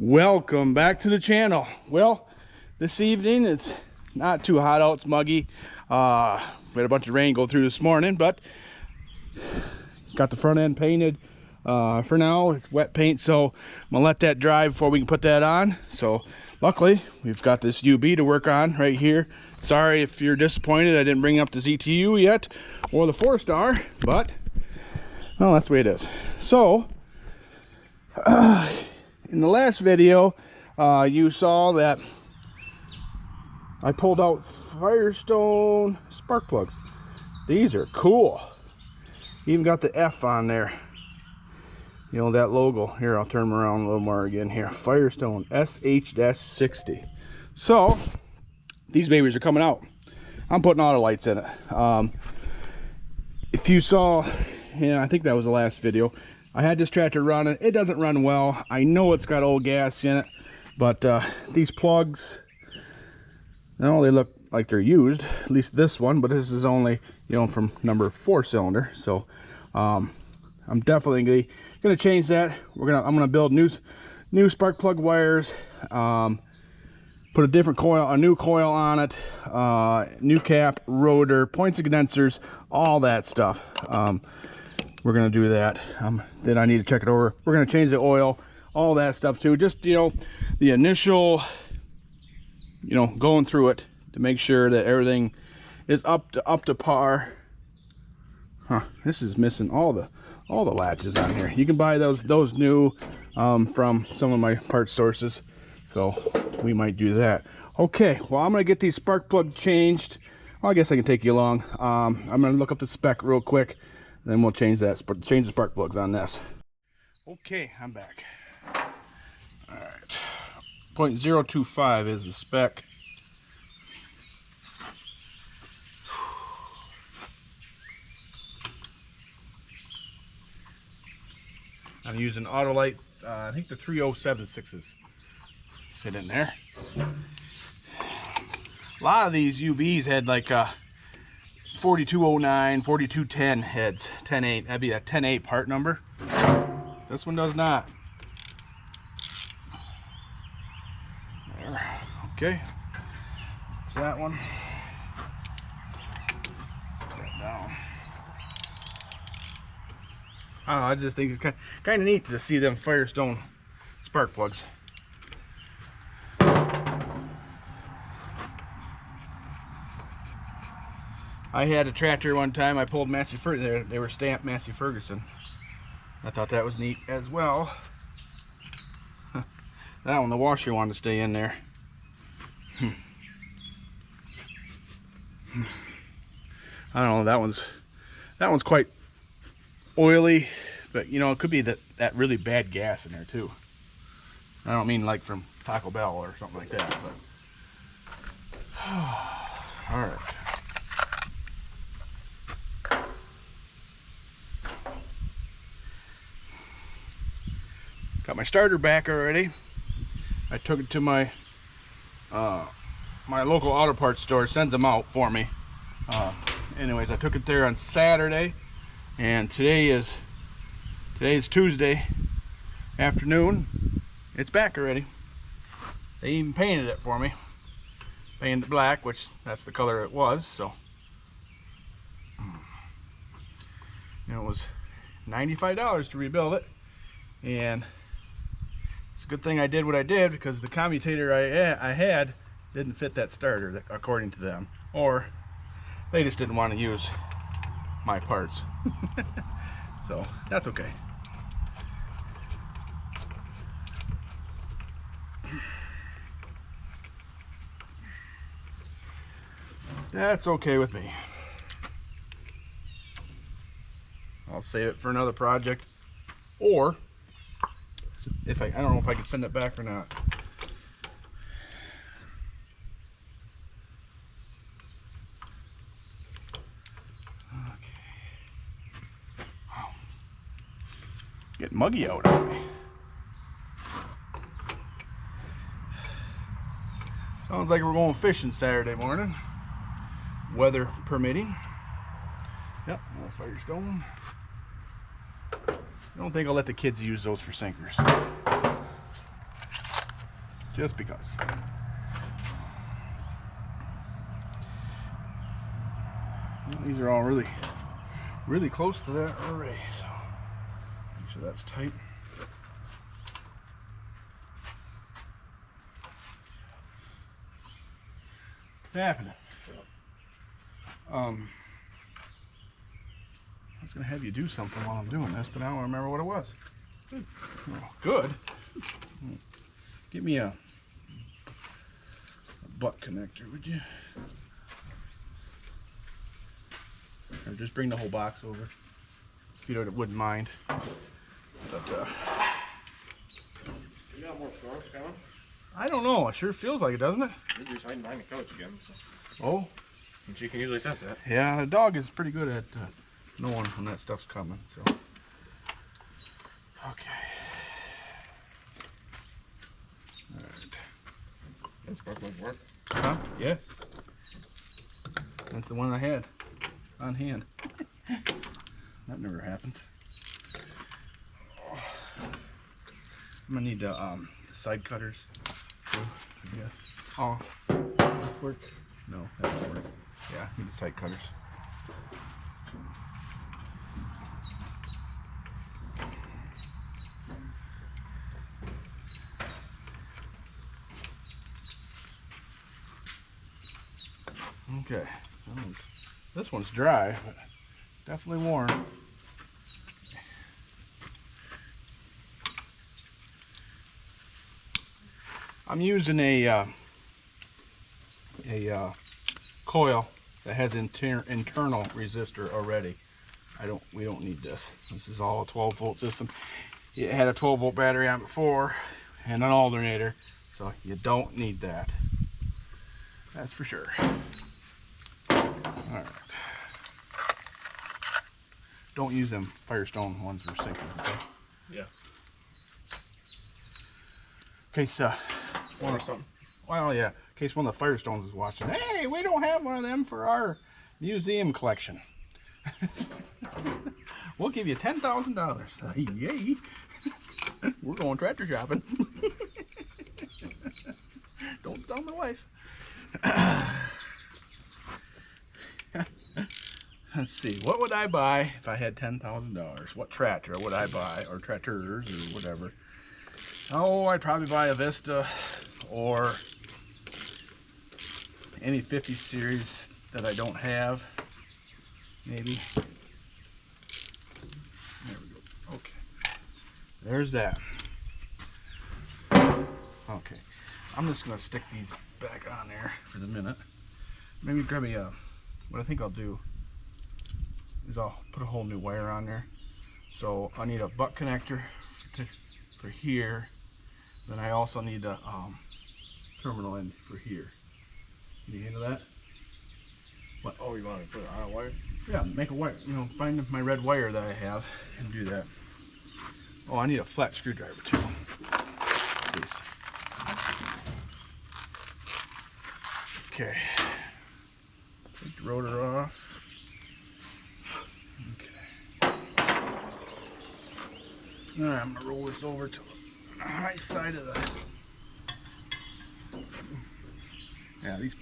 Welcome back to the channel. Well, this evening it's not too hot out, it's muggy. We had a bunch of rain go through this morning, but got the front end painted. For now it's wet paint, so I'm gonna let that dry before we can put that on. So luckily we've got this UB to work on right here. Sorry if you're disappointed I didn't bring up the ZTU yet or the 4-star, but well, that's the way it is. So in the last video, you saw that I pulled out Firestone spark plugs. These are cool. Even got the F on there. You know, that logo. Here, I'll turn them around a little more again here. Firestone SH-60. So, these babies are coming out. I'm putting auto lights in it. If you saw, I think that was the last video, I had this tractor running. It doesn't run well. I know it's got old gas in it, but these plugs, no, they look like they're used. At least this one, but this is only, from number 4 cylinder. So I'm definitely gonna change that. I'm gonna build new spark plug wires. Put a different coil, a new coil on it, new cap, rotor, points of condensers, all that stuff. We're gonna do that. Then I need to check it over. We're gonna change the oil, all that stuff too. Just the initial, going through it to make sure that everything is up to par. This is missing all the latches on here. You can buy those new from some of my parts sources, so we might do that. Okay, well, I'm gonna get these spark plugs changed. Well, I guess I can take you along. I'm gonna look up the spec real quick. Then we'll change the spark plugs on this. Okay, I'm back. All right, 0.025 is the spec. I'm using Autolite. I think the 3076s fit in there. A lot of these UBs had like 4209, 4210 heads, 10.8. That'd be a 10.8 part number. This one does not. There. Okay. There's that one. Set that down. I don't know, I just think it's kind of neat to see them Firestone spark plugs. I had a tractor one time, I pulled Massey Ferguson, they were stamped Massey Ferguson. I thought that was neat as well. That one, the washer wanted to stay in there. I don't know, that one's quite oily, but it could be that really bad gas in there too. I don't mean like from Taco Bell or something like that, but all right. Got my starter back already. I took it to my my local auto parts store. Sends them out for me. Anyways, I took it there on Saturday, and today's Tuesday afternoon. It's back already. They even painted it for me. Painted it black, which that's the color it was. So it was $95 to rebuild it, and it's a good thing I did what I did, because the commutator I had didn't fit that starter, according to them, or they just didn't want to use my parts. So that's okay. That's okay with me. I'll save it for another project, or if I don't know if I can send it back or not. Okay. Wow. Getting muggy out on me. Sounds like we're going fishing Saturday morning, weather permitting. Yep, more Firestone. I don't think I'll let the kids use those for sinkers. just because. Well, these are all really close to that array, so make sure that's tight. What's happening? I was gonna have you do something while I'm doing this, but I don't remember what it was. Good. Oh, good. Give me a butt connector, would you? Or just bring the whole box over, if you wouldn't mind. But you got more storage coming? I don't know. It sure feels like it, doesn't it? You're just hiding behind the couch again. So. Oh. And she can usually sense that. Yeah, the dog is pretty good at knowing when that stuff's coming. So. Okay. All right. That's supposed to work. Huh? Yeah. That's the one I had on hand. That never happens. I'm gonna need side cutters too, I guess. Oh, does this work? No, that doesn't work. Yeah, I need the side cutters. Okay, this one's dry, but definitely warm. I'm using a coil that has internal resistor already. We don't need this. This is all a 12-volt system. It had a 12-volt battery on before and an alternator, so you don't need that. That's for sure. All right. Don't use them Firestone ones for sinking. Okay? Yeah. In case or something. Well, yeah. In case one of the Firestones is watching. Hey, we don't have one of them for our museum collection. We'll give you $10,000. Yay! We're going tractor shopping. Don't tell my wife. Let's see. What would I buy if I had $10,000? What tractor would I buy, or tractors, or whatever? Oh, I'd probably buy a Vista or any 50 series that I don't have. Maybe. There we go. Okay. There's that. Okay. I'm just going to stick these back on there for the minute. Maybe grab what I think I'll do is I'll put a whole new wire on there. So I need a butt connector for here. Then I also need a terminal end for here. Can you handle that? What? Oh, you want to put it on a wire? Yeah, make a wire. You know, find my red wire that I have and do that. Oh, I need a flat screwdriver too. Please. Okay. Take the rotor off. Okay. All right, I'm gonna roll this over to the high side of the. Yeah, these.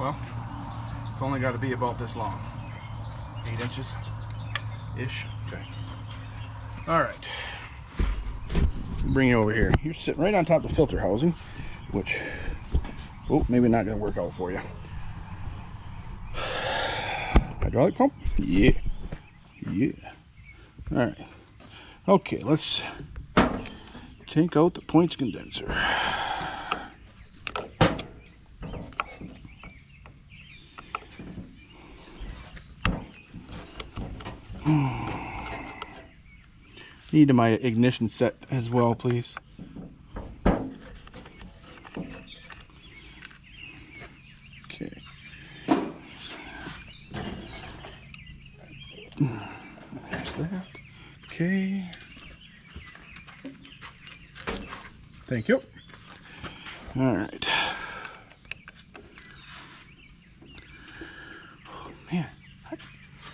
Well, it's only got to be about this long. 8 inches-ish. Okay. All right. Bring you over here. You're sitting right on top of the filter housing, which, oh, maybe not going to work out for you. Hydraulic pump? Yeah. Yeah. All right. Okay, let's take out the points condenser. Need my ignition set as well, please. Okay. There's that. Okay. Thank you. All right. Oh, man,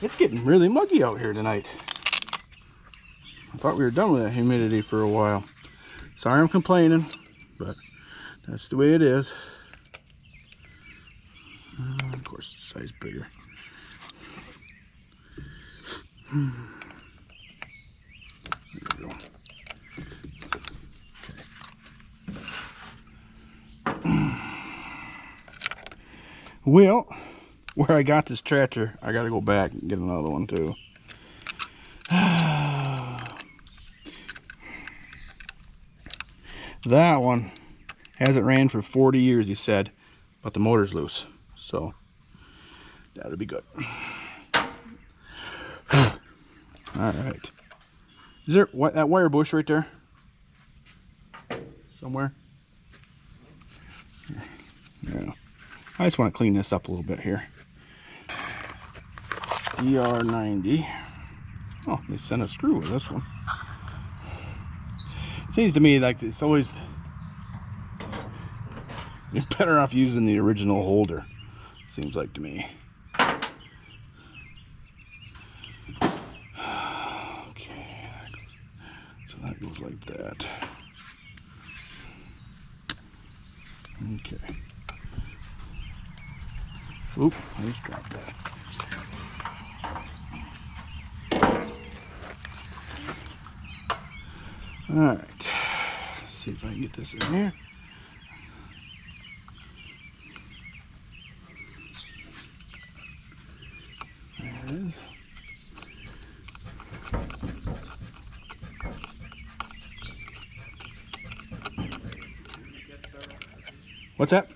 it's getting really muggy out here tonight. I thought we were done with that humidity for a while. Sorry I'm complaining, but that's the way it is. Of course, it's size bigger. There we go. Okay. Well, where I got this tractor, I got to go back and get another one too. That one hasn't ran for 40 years, he said, but the motor's loose, so that'll be good. All right. Is there that wire bush right there? Somewhere? Yeah. I just want to clean this up a little bit here. ER90. Oh, they sent a screw with this one. Seems to me like it's always, you're better off using the original holder. Seems like to me. Okay, so that goes like that. Okay. Oop, I just dropped that. All right, let's see if I can get this in here. There it is. What's that?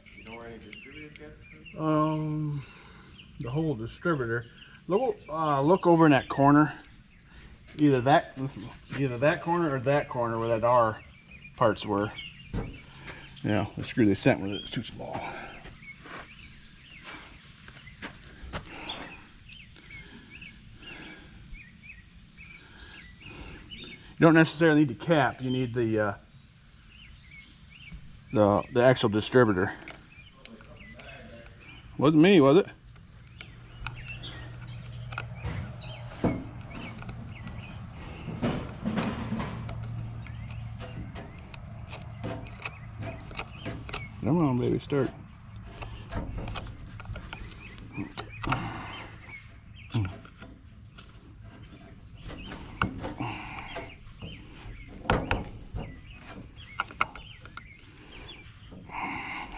The whole distributor. Look over in that corner. Either that corner or that corner where that R parts were. Yeah, the screw they sent with it is too small. You don't necessarily need the cap. You need the actual distributor. Wasn't me, was it? Come on, baby, start.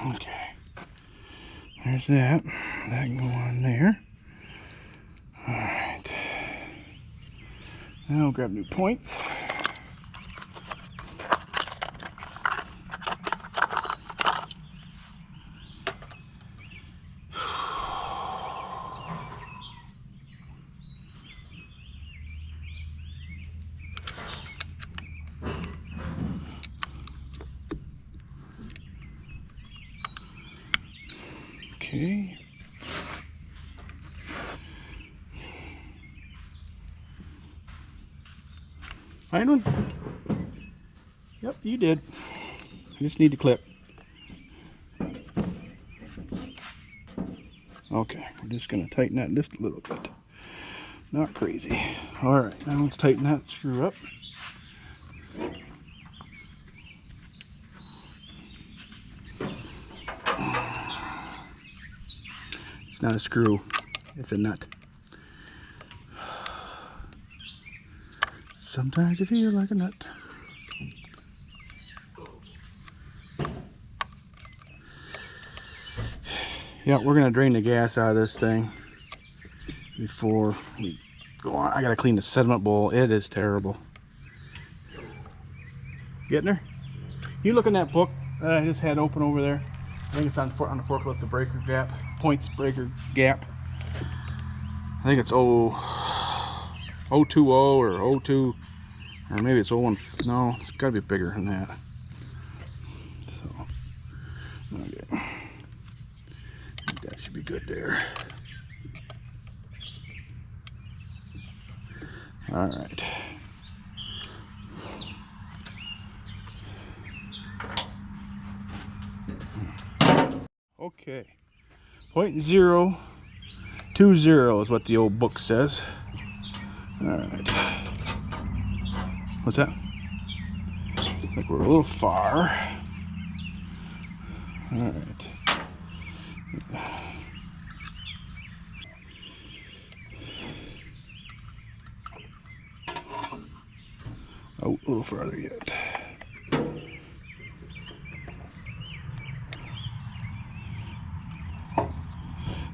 Okay. There's that. That can go on there. All right. Now I'll grab new points. Okay. Find one? Yep, you did. I just need to clip. Okay, we're just going to tighten that just a little bit. Not crazy. All right, now let's tighten that screw up. It's not a screw, it's a nut. Sometimes you feel like a nut. Yeah, we're gonna drain the gas out of this thing before we go on. I gotta clean the sediment bowl. It is terrible. Getting there? You look in that book that I just had open over there. I think it's on the forklift, the breaker gap, points breaker gap. I think it's 020 or 02, or maybe it's 01. No, it's got to be bigger than that. So, okay. I think that should be good there. All right. Okay. 0.020 is what the old book says. Alright. What's that? Looks like we're a little far. Alright. Oh, a little farther yet.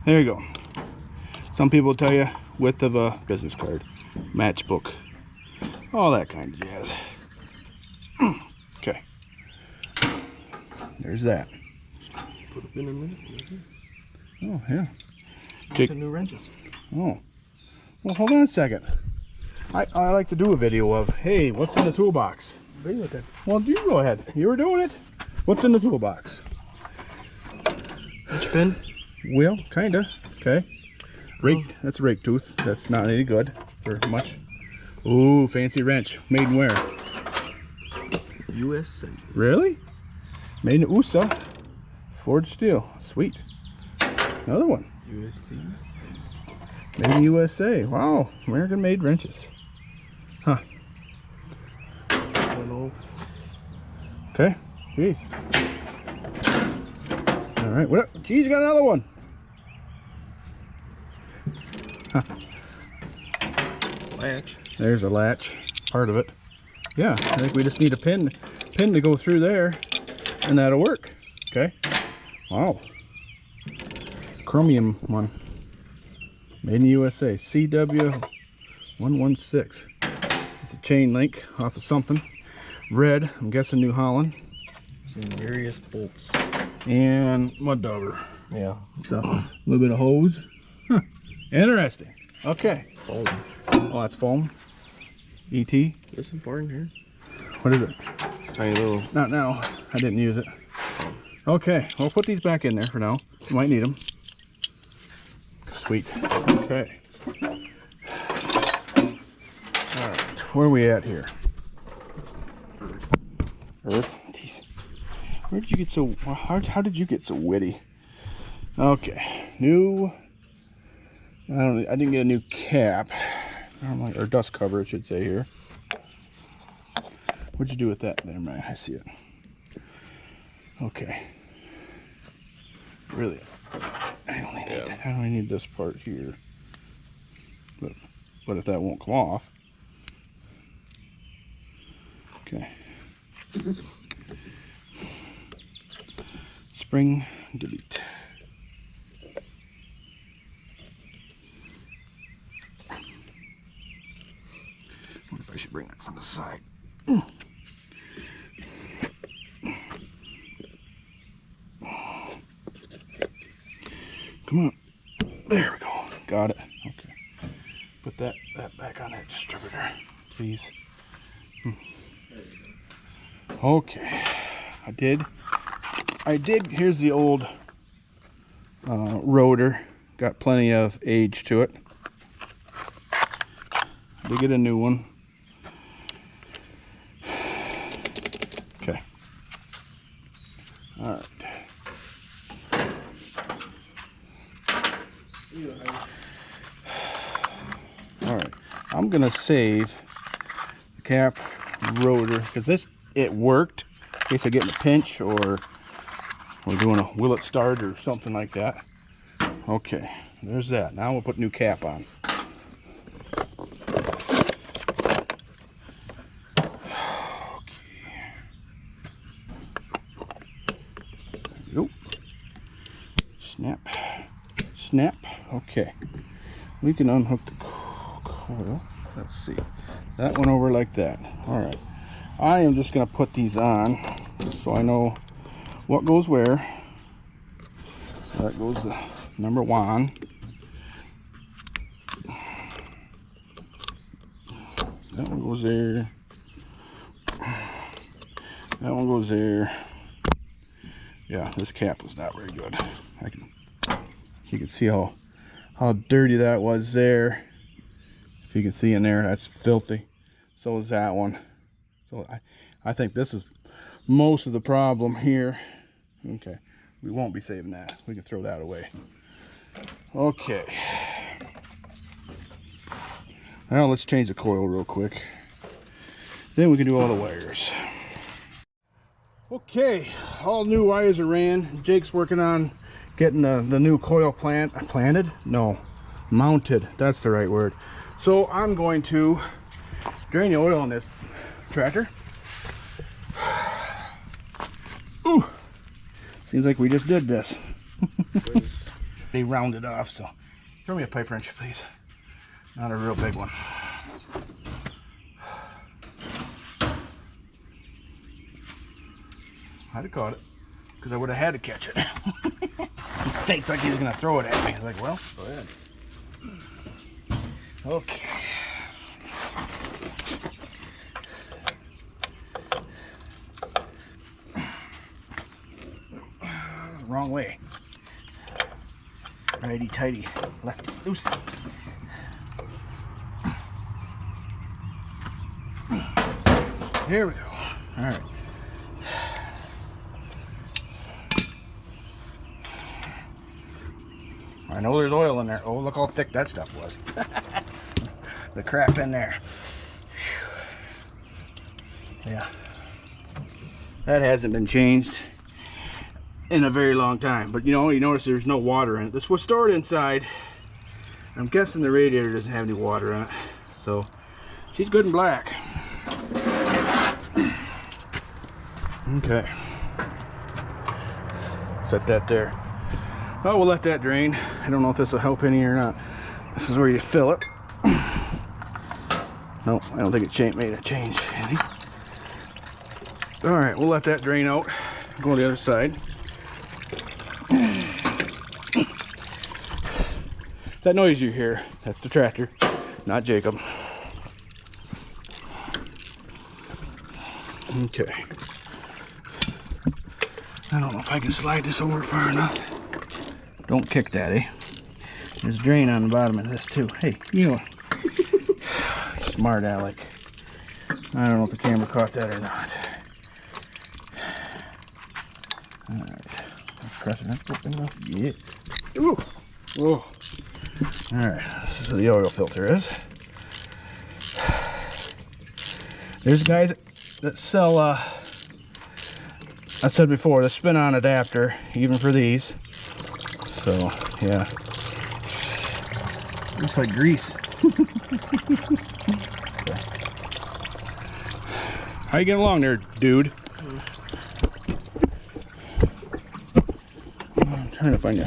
There you go. Some people tell you width of a business card, matchbook, all that kind of jazz. Okay. There's that. Put a pin in a minute. Oh, yeah. Get new wrenches. Oh. Well, hold on a second. I like to do a video of, hey, what's in the toolbox? Well, you go ahead. You were doing it. What's in the toolbox? Which pin? Well, kinda. Okay. Rake. That's a rake tooth. That's not any good for much. Ooh, fancy wrench. Made in where? USA. Really? Made in USA. Forged steel. Sweet. Another one. USA. Made in USA. Wow. American made wrenches. Huh. Okay. Jeez. All right. What up? Geez, you got another one. Huh. Latch. There's a latch. Part of it. Yeah. I think we just need a pin to go through there, and that'll work. Okay. Wow. Chromium one. Made in the USA. CW116. It's a chain link off of something. Red. I'm guessing New Holland. Some various bolts. And mud dauber. Yeah. Stuff. A little bit of hose. Huh. Interesting. Okay. Foam. Oh, that's foam. ET. There's some part in here. What is it? It's tiny little. Not now. I didn't use it. Okay. We'll put these back in there for now. You might need them. Sweet. Okay. Alright. Where are we at here? Earth. Jeez. Where did you get so... How did you get so witty? Okay. New... I didn't get a new cap. Or dust cover, I should say here. What'd you do with that? Never mind. I see it. Okay. Really? I only need this part here. But if that won't come off. Okay. Spring delete. I wonder if I should bring that from the side. Come on. There we go. Got it. Okay. Put that back on that distributor, please. Okay. I did. Here's the old rotor. Got plenty of age to it. Did get a new one. Okay. All right. All right. I'm gonna save the cap rotor because it worked. In case I get in a pinch or we're doing a will it start or something like that. Okay, there's that. Now we'll put new cap on. Okay. There we go. Snap. Snap. Okay. We can unhook the coil. Let's see. That went over like that. All right. I am just going to put these on just so I know what goes where. So that goes the number 1. That one goes there. That one goes there. Yeah, this cap was not very good. You can see how dirty that was there. If you can see in there, that's filthy. So is that one. So I think this is most of the problem here. Okay, We won't be saving that. We can throw that away. Okay. Now let's change the coil real quick. Then we can do all the wires. Okay, all new wires are ran. Jake's working on getting the new coil planted? No, mounted. That's the right word. So I'm going to drain the oil on this tractor. Ooh, seems like we just did this. They rounded off, so throw me a pipe wrench, please. Not a real big one. I'd have caught it, because I would have had to catch it. He faked like he was going to throw it at me. I was like, well, go ahead. Okay. Wrong way. Righty tighty, lefty loose. There we go. All right. I know there's oil in there. Oh, look how thick that stuff was. The crap in there. Whew. Yeah. That hasn't been changed in a very long time. But you know, you notice there's no water in it. This was stored inside. I'm guessing the radiator doesn't have any water in it. So she's good and black. Okay. Set that there. Well, we'll let that drain. I don't know if this will help any or not. This is where you fill it. No, I don't think it made a change any. All right, we'll let that drain out. Go on the other side. That noise you hear, that's the tractor, not Jacob. Okay. I don't know if I can slide this over far enough. Don't kick that, eh? There's a drain on the bottom of this too. Hey, you know, smart Alec. I don't know if the camera caught that or not. All right, let's press it. That's open enough. Yeah. Ooh. Whoa. All right, this is where the oil filter is. There's guys that sell, I said before, the spin-on adapter, even for these. So, yeah. Looks like grease. How you getting along there, dude? I'm trying to find you.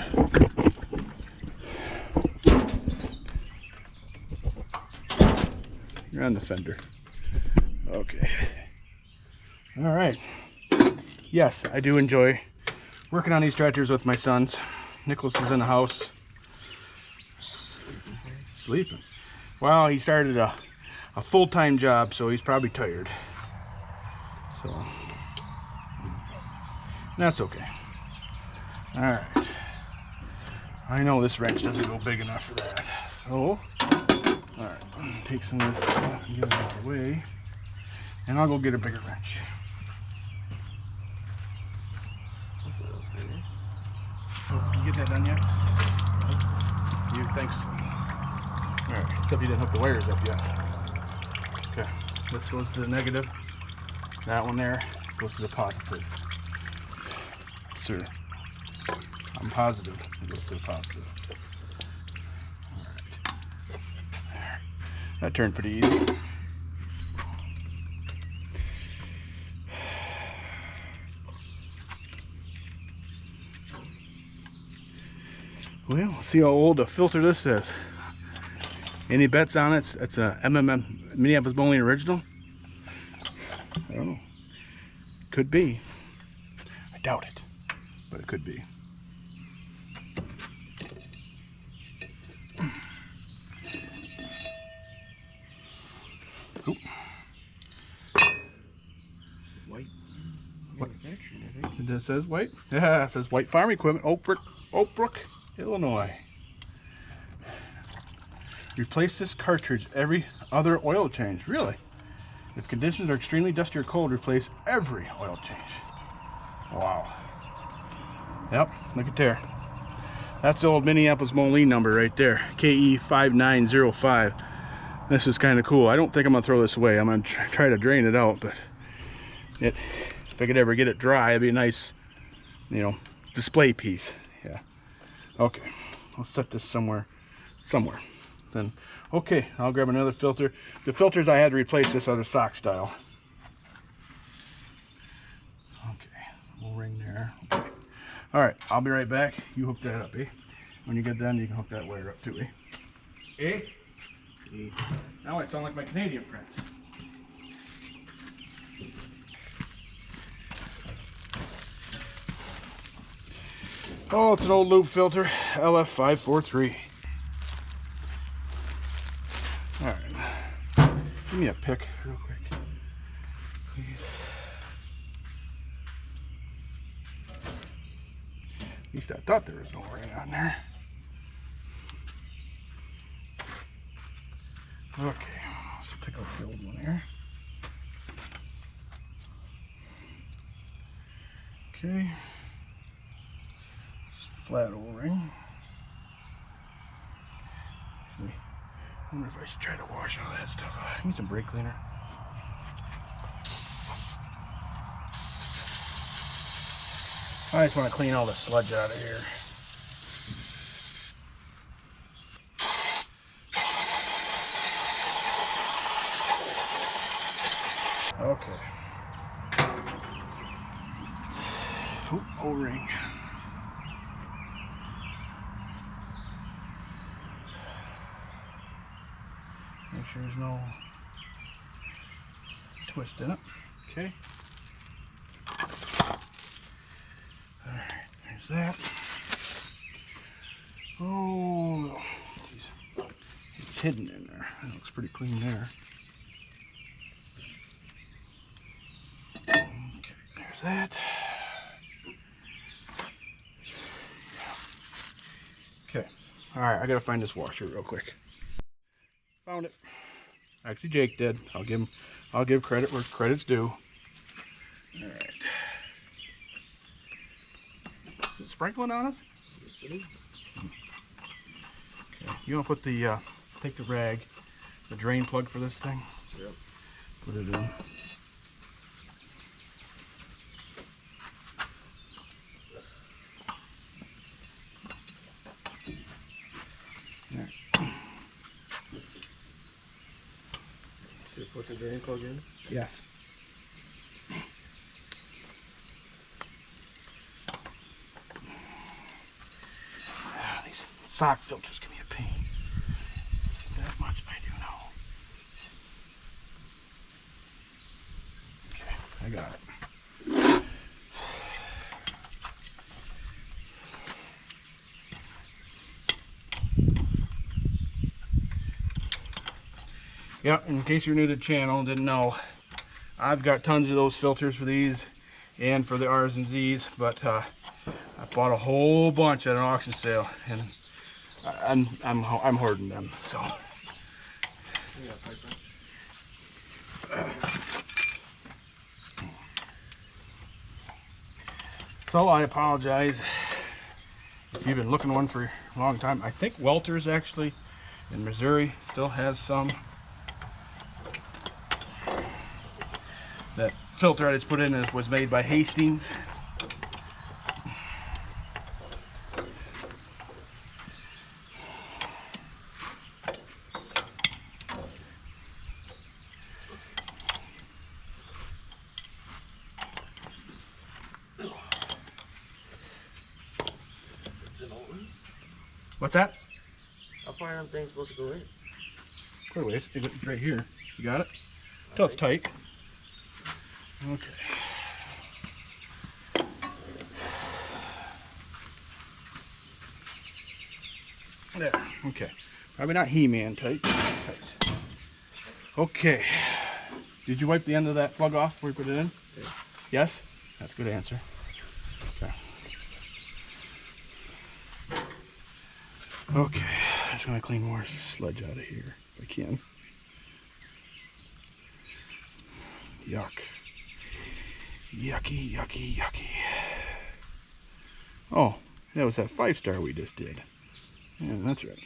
You're on the fender. Okay. All right. Yes, I do enjoy working on these tractors with my sons. Nicholas is in the house. Sleeping. Well, he started a full-time job, so he's probably tired. So, that's okay. All right. I know this wrench doesn't go big enough for that. So, all right, take some of this off and get it out of the way. And I'll go get a bigger wrench. You get that done yet? You thanks. Alright, except you didn't hook the wires up yet. Okay, this goes to the negative. That one there goes to the positive. Sir, I'm positive it goes to the positive. Alright. That turned pretty easy. Well, we'll see how old the filter this is. Any bets on it? It's a Minneapolis Moline original. I don't know. Could be. I doubt it, but it could be. Cool. White manufacturing, I think. It says white. Yeah, it says White Farm Equipment, Oak Brook, Illinois. Replace this cartridge every other oil change. Really? If conditions are extremely dusty or cold, replace every oil change. Wow. Yep, look at there. That's the old Minneapolis Moline number right there, KE5905. This is kind of cool. I don't think I'm gonna throw this away. I'm gonna try to drain it out, but if I could ever get it dry, it'd be a nice, you know, display piece. Yeah. Okay, I'll set this somewhere. Then, okay, I'll grab another filter. The filters I had to replace this other sock style. Okay, we'll ring there. Okay. All right, I'll be right back. You hook that up, eh? When you get done, you can hook that wire up too, eh? Eh? Eh. Now I sound like my Canadian friends. Oh, it's an old loop filter, LF543. All right, give me a pick real quick, please. At least I thought there was no ring on there. Okay, let's pick up the old one here. Okay, flat O-ring. I wonder if I should try to wash all that stuff out. I need some brake cleaner. I just want to clean all the sludge out of here. Okay. Oop, O-ring. Make sure there's no twist in it. Okay. Alright, there's that. Oh, geez. It's hidden in there. That looks pretty clean there. Okay, there's that. Okay. Alright, I gotta find this washer real quick. Found it. Actually, Jake did. I'll give credit where credit's due. All right. Is it sprinkling on us? Yes, it is. Okay. You want to put the take the rag, the drain plug for this thing. Yep. Put it in. Should put the drain plug in? Yes. These sock filters give me a pain. That much I do know. Okay, I got it. Yeah, in case you're new to the channel and didn't know, I've got tons of those filters for these and for the R's and Z's, but I bought a whole bunch at an auction sale, and I'm hoarding them. So. So I apologize if you've been looking one for a long time. I think Welter's actually in Missouri still has some. That filter I just put in was made by Hastings. What's that? How far are them things supposed to go in? Quite a ways. It's right here. You got it? Till it's tight. Okay. There. Okay. Probably not He-Man tight. Tight. Okay. Did you wipe the end of that plug off before you put it in? Yeah. Yes? That's a good answer. Okay. Okay. I just want to clean more sludge out of here if I can. Yuck. Yucky, yucky, yucky. Oh, that was that 5-star we just did. Yeah, that's right.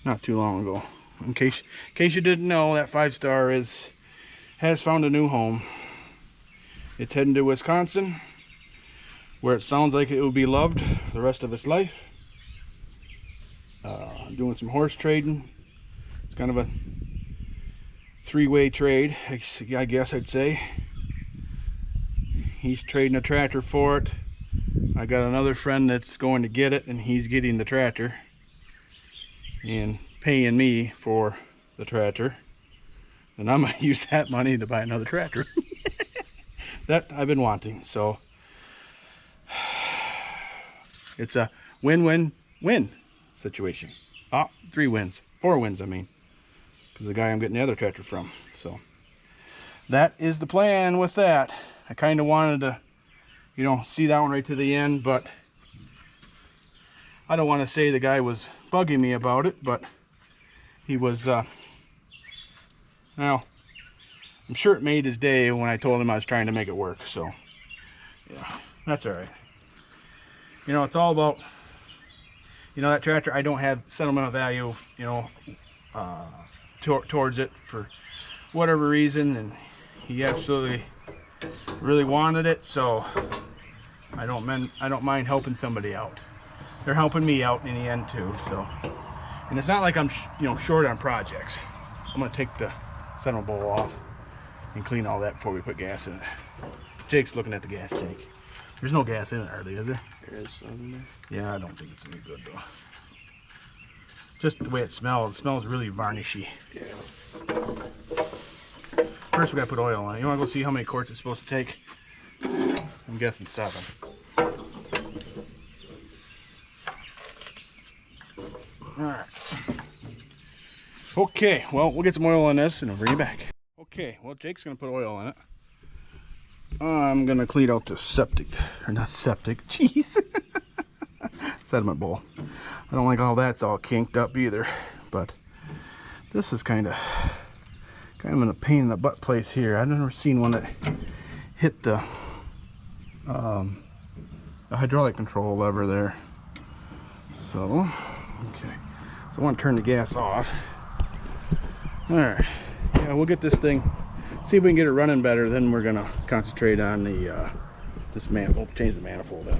Not too long ago. In case you didn't know, that 5-star has found a new home. It's heading to Wisconsin, where it sounds like it will be loved for the rest of its life. Doing some horse trading. It's kind of a 3-way trade, I guess I'd say. He's trading a tractor for it. I got another friend that's going to get it, and he's getting the tractor and paying me for the tractor. And I'm going to use that money to buy another tractor. That I've been wanting. So it's a win-win-win situation. 3 wins. 4 wins, I mean. Because the guy I'm getting the other tractor from. So that is the plan with that. I kind of wanted to, you know, see that one right to the end, but I don't want to say the guy was bugging me about it, but he was, well, I'm sure it made his day when I told him I was trying to make it work. So yeah, that's all right. You know, it's all about, you know, that tractor, I don't have sentimental value, you know, towards it for whatever reason, and he absolutely really wanted it, so I don't mind helping somebody out. They're helping me out in the end too. So, and it's not like I'm you know, short on projects. I'm gonna take the center bowl off and clean all that before we put gas in it. Jake's looking at the gas tank. There's no gas in it hardly, is there? There is some in there. Yeah, I don't think it's any good though. Just the way it smells really varnishy. Yeah. First we gotta put oil on it. You wanna go see how many quarts it's supposed to take? I'm guessing 7. Alright. Okay, well, we'll get some oil on this and I'll bring you back. Okay, well, Jake's gonna put oil in it. I'm gonna clean out the septic, or not septic, jeez. Sediment bowl. I don't like all that's all kinked up either, but this is kind of in a pain in the butt place here. I've never seen one that hit the hydraulic control lever there. So, okay. So I want to turn the gas off. All right. Yeah, we'll get this thing, see if we can get it running better. Then we're gonna concentrate on the this manifold. Change the manifold in it.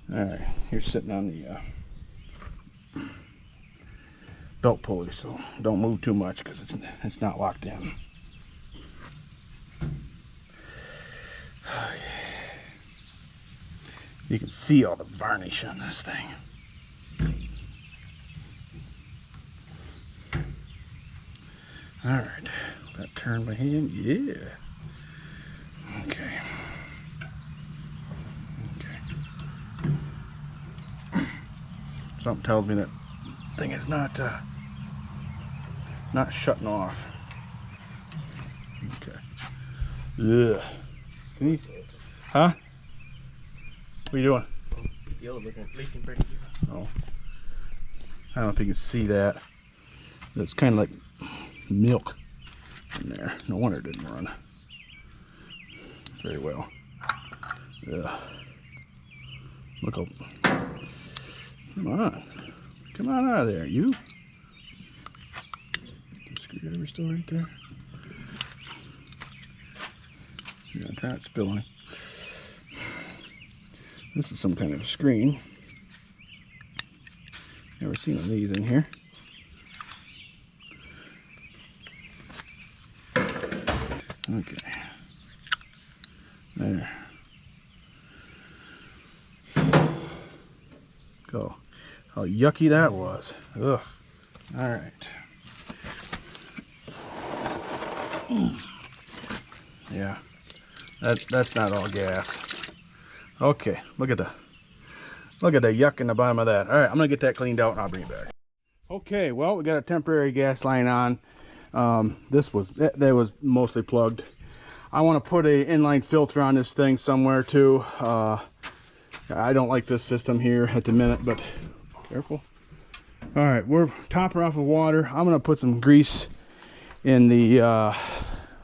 All right, you're sitting on the belt pulley, so don't move too much because it's not locked in. Okay. You can see all the varnish on this thing. All right, that turn by hand, yeah. Okay. Something tells me that thing is not shutting off. Okay. Ugh. Huh? What are you doing? Yellow leaking pretty good. Oh. I don't know if you can see that. It's kind of like milk in there. No wonder it didn't run very well. Yeah. Look up. Come on. Come on out of there, you. Screwdriver still right there. Yeah, try not spilling. This is some kind of screen. Never seen one of these in here. Okay. There. Go. How yucky that was. Ugh. All right. Yeah. That's not all gas. Okay. Look at the yuck in the bottom of that. All right. I'm gonna get that cleaned out and I'll bring it back. Okay. Well, we got a temporary gas line on. That was mostly plugged. I want to put a inline filter on this thing somewhere too. I don't like this system here at the minute, but careful. All right, we're topping off with water. I'm gonna put some grease in the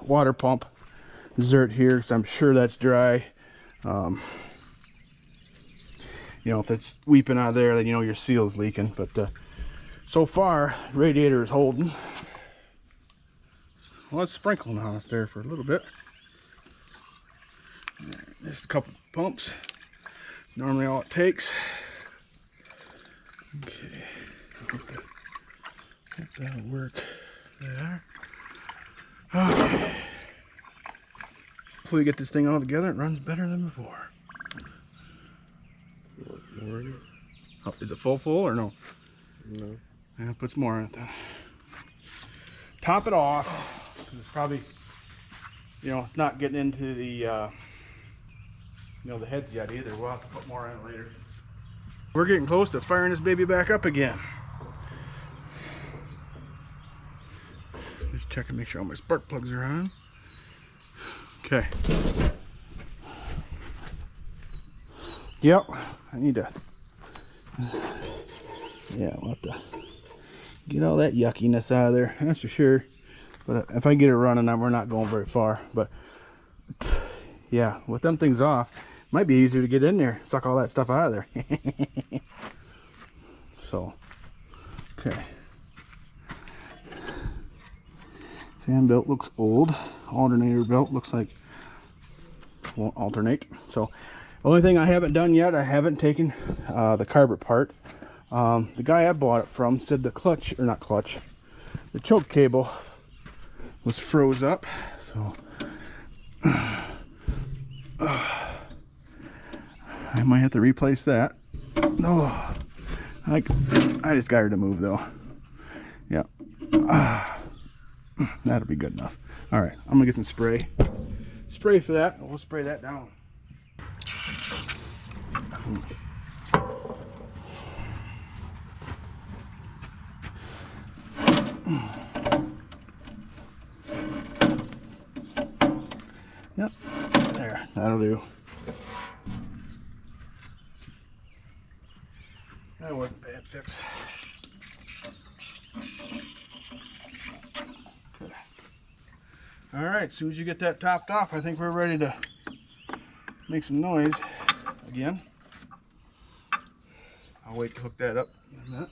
water pump zert here, because I'm sure that's dry. You know, if it's weeping out of there, then you know your seal's leaking. But so far, radiator is holding. Well, it's sprinkling on us there for a little bit. Just a couple pumps. Normally all it takes. Okay. Hope that'll work there. Okay. Hopefully we get this thing all together, it runs better than before. Oh, is it full or no? No. Yeah, it puts more in it then. Top it off. It's probably, you know, it's not getting into the, you know, the heads yet either. We'll have to put more in it later. We're getting close to firing this baby back up again. Just check and make sure all my spark plugs are on. Okay. Yep, I need to, yeah, we'll have to get all that yuckiness out of there, that's for sure. But if I get it running, we're not going very far. But yeah, with them things off, it might be easier to get in there, suck all that stuff out of there. So, okay. Fan belt looks old. Alternator belt looks like won't alternate. So, the only thing I haven't done yet, I haven't taken the carburetor part. The guy I bought it from said the clutch, or not clutch, the choke cable was froze up. So, I might have to replace that. No, I just got her to move though. Yeah. That'll be good enough. All right, I'm gonna get some spray for that. We'll spray that down. Yep, there, that'll do. That wasn't a bad fix. All right, as soon as you get that topped off, I think we're ready to make some noise again. I'll wait to hook that up in a minute.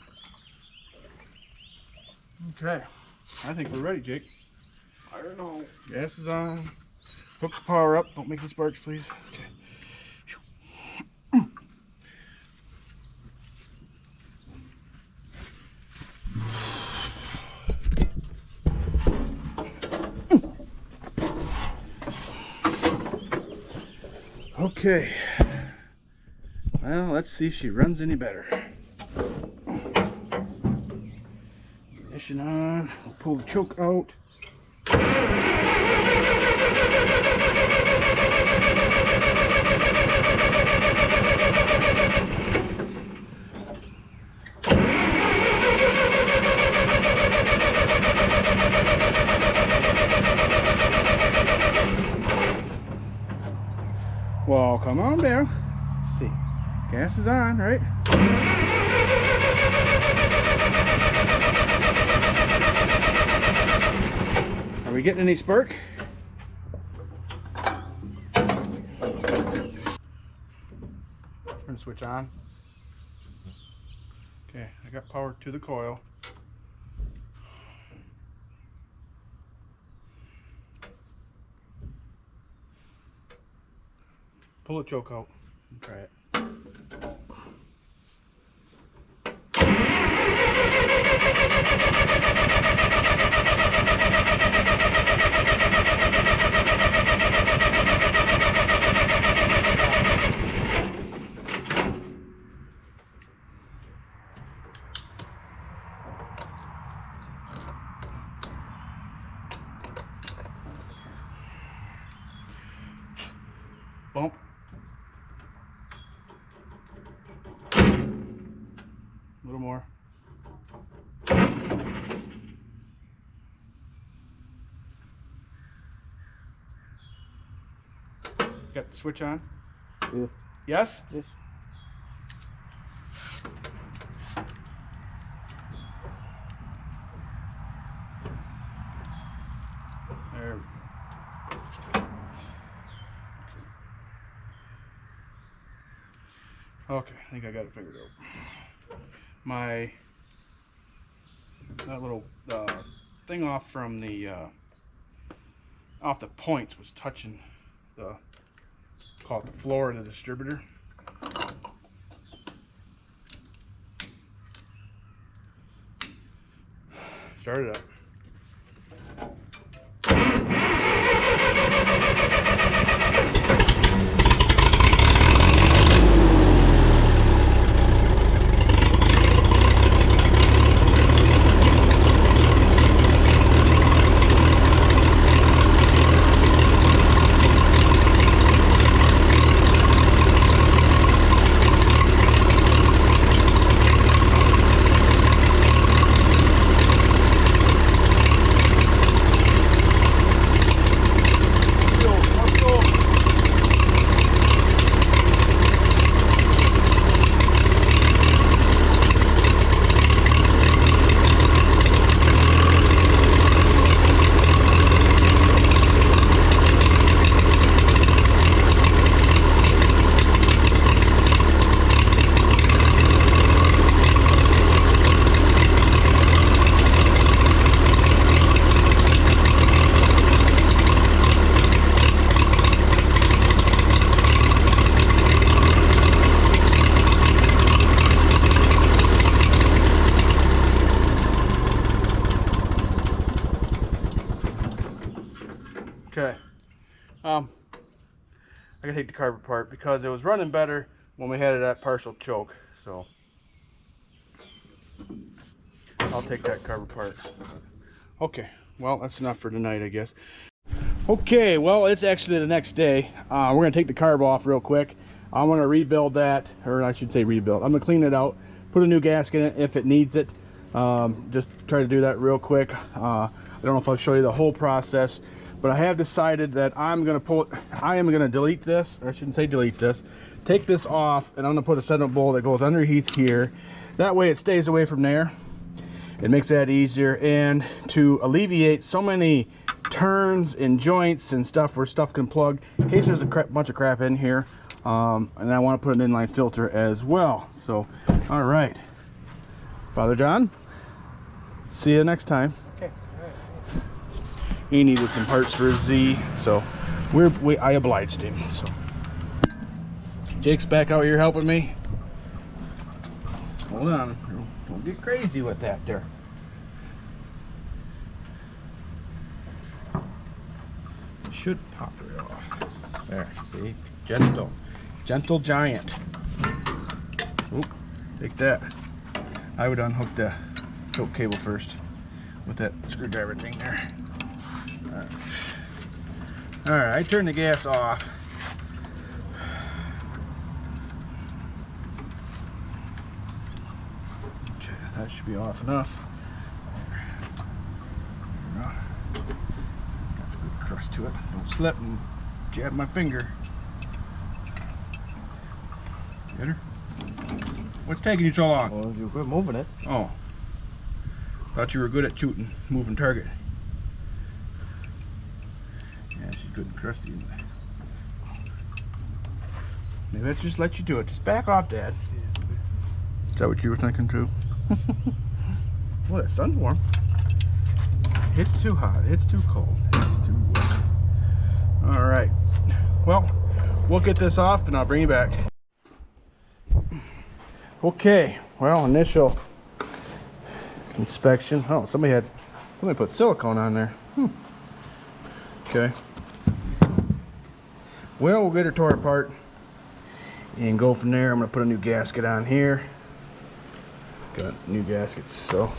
Okay, I think we're ready, Jake. I don't know. Gas is on. Hook the power up. Don't make any sparks, please. Okay. Okay, well, let's see if she runs any better. Ignition on, we'll pull the choke out. Well, come on down. Let's see. Gas is on, right? Are we getting any spark? Turn the switch on. Okay, I got power to the coil. Pull the choke out and try it. Bump. A little more. Got the switch on? Yeah. Yes? Yes. There. Okay, I think I got it figured out. That little thing off from the off the points was touching the, call it the floor of the distributor. Start it up. Okay. I gotta take the carb apart because it was running better when we had it at partial choke. So I'll take that carb apart. Okay. Well, that's enough for tonight, I guess. Okay. Well, it's actually the next day. We're gonna take the carb off real quick. I want to rebuild that, or I should say rebuild. I'm gonna clean it out, put a new gasket in it if it needs it. Just try to do that real quick. I don't know if I'll show you the whole process. But I have decided that I am going to delete this, or I shouldn't say delete this, take this off, and I'm going to put a sediment bowl that goes underneath here. That way it stays away from there. It makes that easier, and to alleviate so many turns and joints and stuff where stuff can plug, in case there's a bunch of crap in here, and I want to put an inline filter as well. So, all right. Father John, see you next time. He needed some parts for his Z, so I obliged him. So Jake's back out here helping me. Hold on, don't get crazy with that there. Should pop it off. There, see, gentle giant. Oop, take that. I would unhook the choke cable first with that screwdriver thing there. All right, I turned the gas off. Okay, that should be off enough. Got some good crust to it. Don't slip and jab my finger. Get her? What's taking you so long? Well, you quit moving it. Oh, thought you were good at shooting, moving target. Good and crusty. Maybe let's just let you do it. Just back off, Dad. Is that what you were thinking too? Well, the sun's warm. It's too hot. It's too cold. It's too wet. All right. Well, we'll get this off and I'll bring you back. Okay. Well, initial inspection. Oh, somebody put silicone on there. Okay. Well, we'll get her tore apart and go from there. I'm going to put a new gasket on here. Got new gaskets, so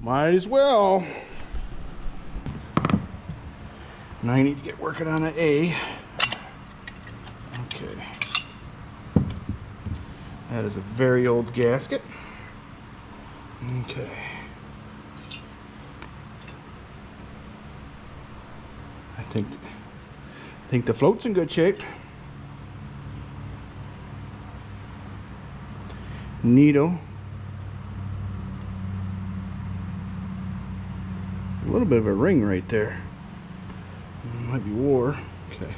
might as well. And I need to get working on an A. Okay. That is a very old gasket. Okay. I think the float's in good shape. Needle. A little bit of a ring right there. Might be war. Okay.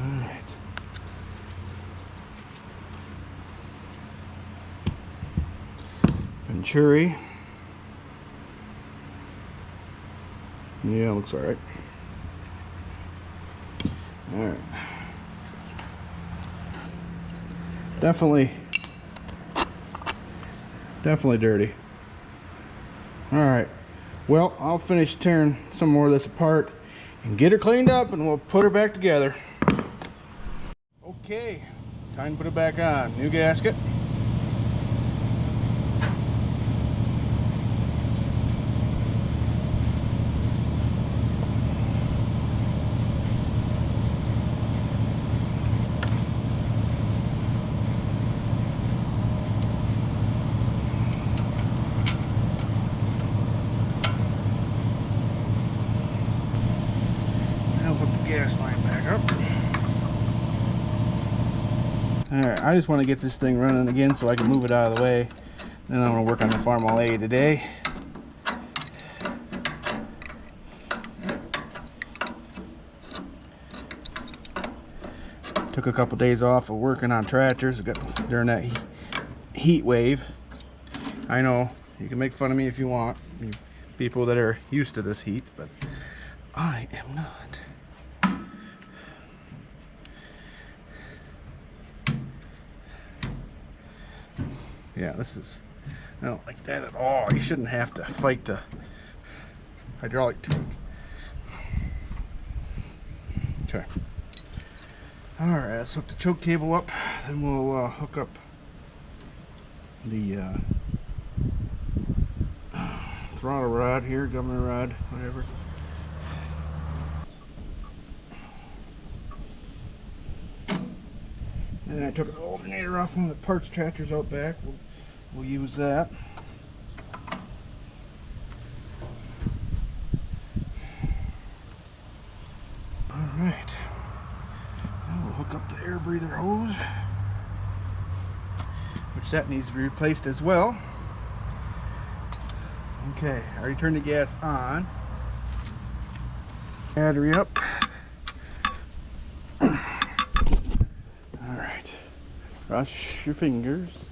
Alright. Venturi. Yeah, looks alright. Alright. Definitely dirty. Alright. Well, I'll finish tearing some more of this apart and get her cleaned up, and we'll put her back together. Okay, time to put it back on. New gasket. Gas line back up. Alright, I just want to get this thing running again so I can move it out of the way. Then I'm going to work on the farm all A today. Took a couple days off of working on tractors during that heat wave. I know, you can make fun of me if you want, you people that are used to this heat, but I am not. Yeah, I don't like that at all. You shouldn't have to fight the hydraulic tank. Okay. Alright, let's hook the choke cable up. Then we'll hook up the throttle rod here, governor rod, whatever. And I took an alternator off one of the parts tractors out back. We'll use that. Alright. Now we'll hook up the air breather hose, which that needs to be replaced as well. Okay, I already turned the gas on. Battery up. Alright. Cross your fingers.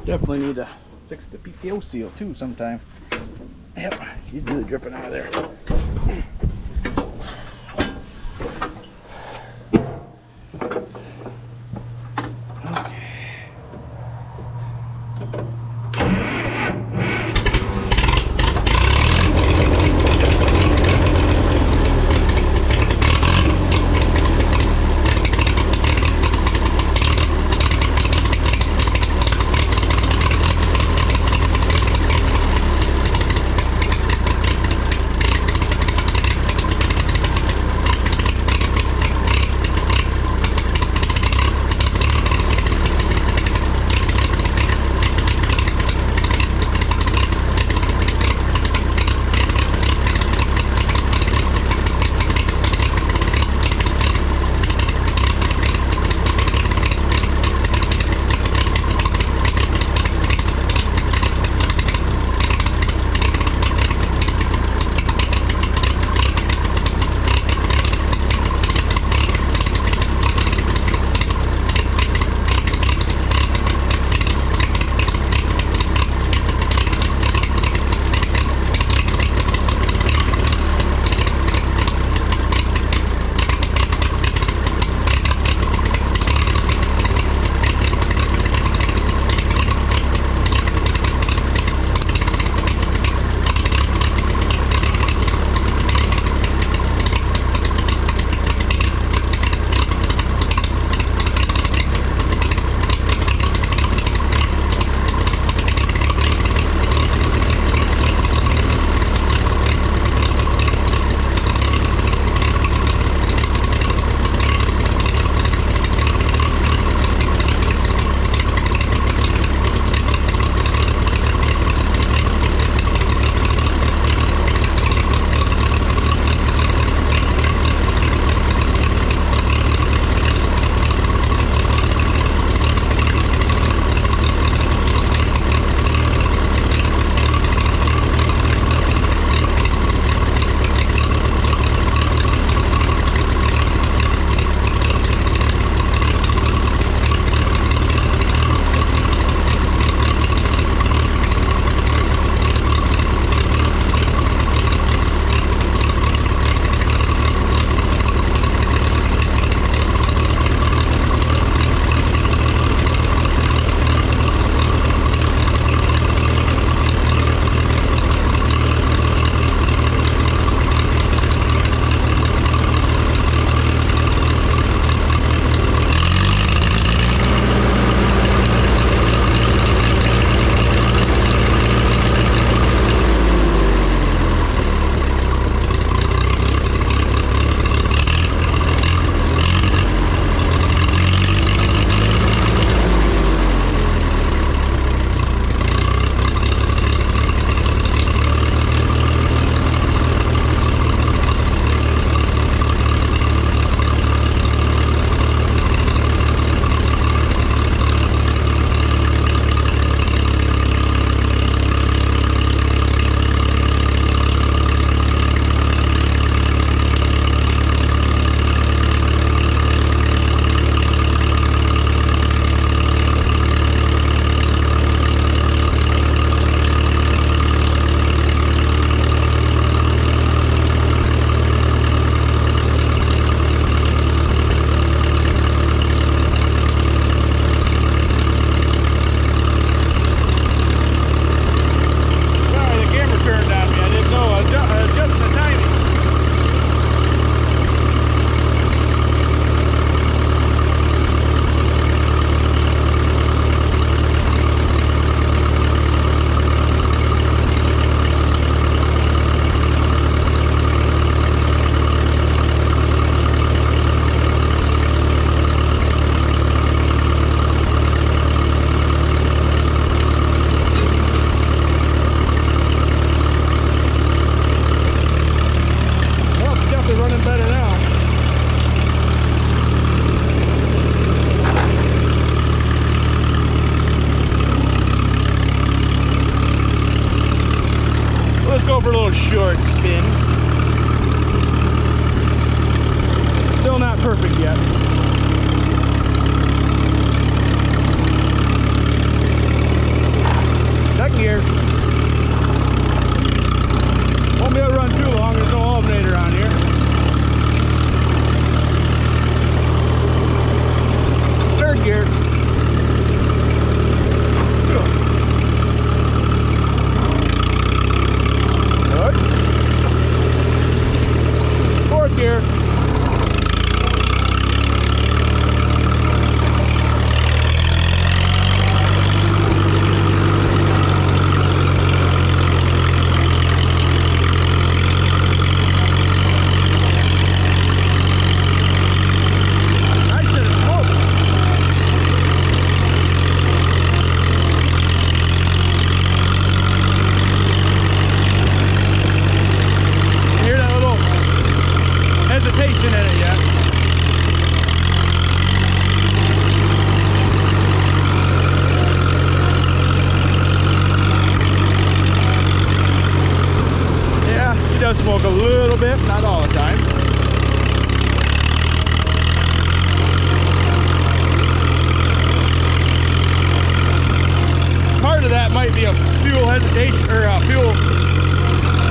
Definitely need to fix the PTO seal too sometime. Yep, he's really dripping out of there. perfect yet. Second gear. Won't be able to run too long. There's no alternator on here. Third gear. Good. Fourth gear. Does smoke a little bit, not all the time. Part of that might be a fuel hesitation or a fuel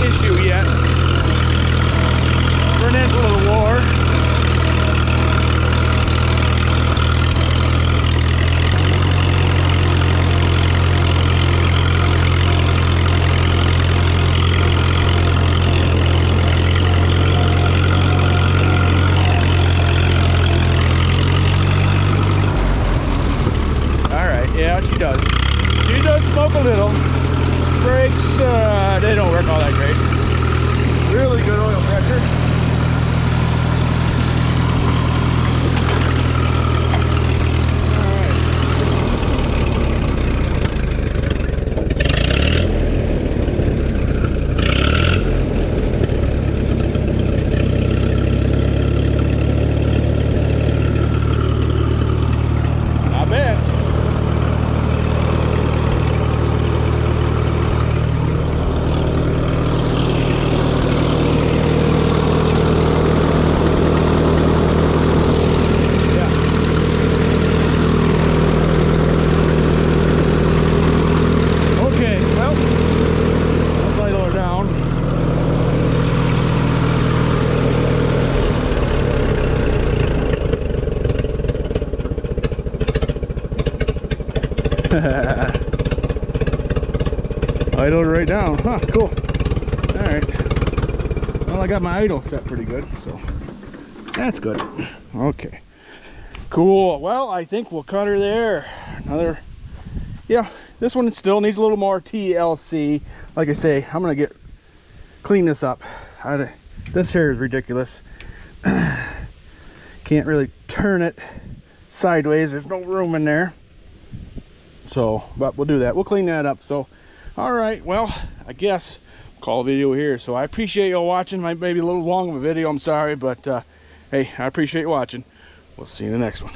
issue yet. Run into a little war. Yeah, she does. She does smoke a little. Brakes, they don't work all that great. Really good oil pressure. Not bad. Idled right down. Huh, cool. Alright. Well, I got my idle set pretty good, so that's good. Okay. Cool. Well, I think we'll cut her there. Another, yeah, this one still needs a little more TLC. Like I say, I'm gonna clean this up. This here is ridiculous. Can't really turn it sideways. There's no room in there. So, but we'll do that. We'll clean that up. So, all right. Well, I guess we'll call the video here. So I appreciate y'all watching. Might maybe a little long of a video. I'm sorry, but hey, I appreciate you watching. We'll see you in the next one.